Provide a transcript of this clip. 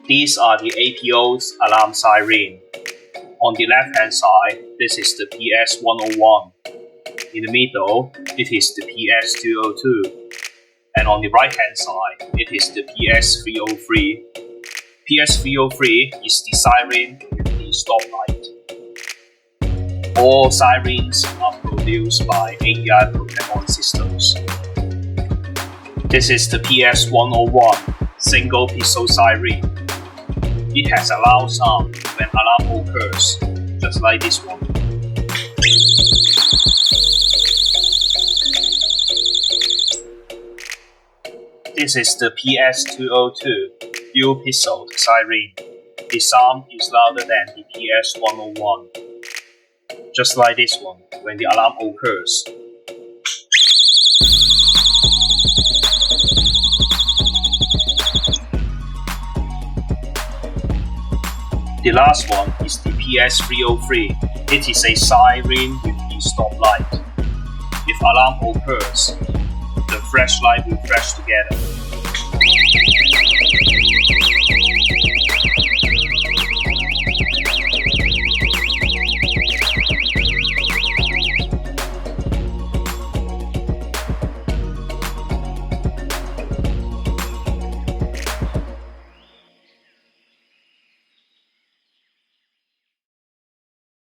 These are the APO's alarm siren. On the left-hand side, this is the PS-101. In the middle, it is the PS-202. And on the right-hand side, it is the PS-303. PS-303 is the siren with the stoplight. All sirens are produced by Enquiry Pokemon systems. This is the PS-101 single Piezo siren. It has a loud sound when alarm occurs, just like this one. This is the PS-202 dual Piezo siren. The sound is louder than the PS-101, just like this one when the alarm occurs. The last one is the PS-303. It is a siren with the stoplight. If alarm occurs, the flashlight will flash together.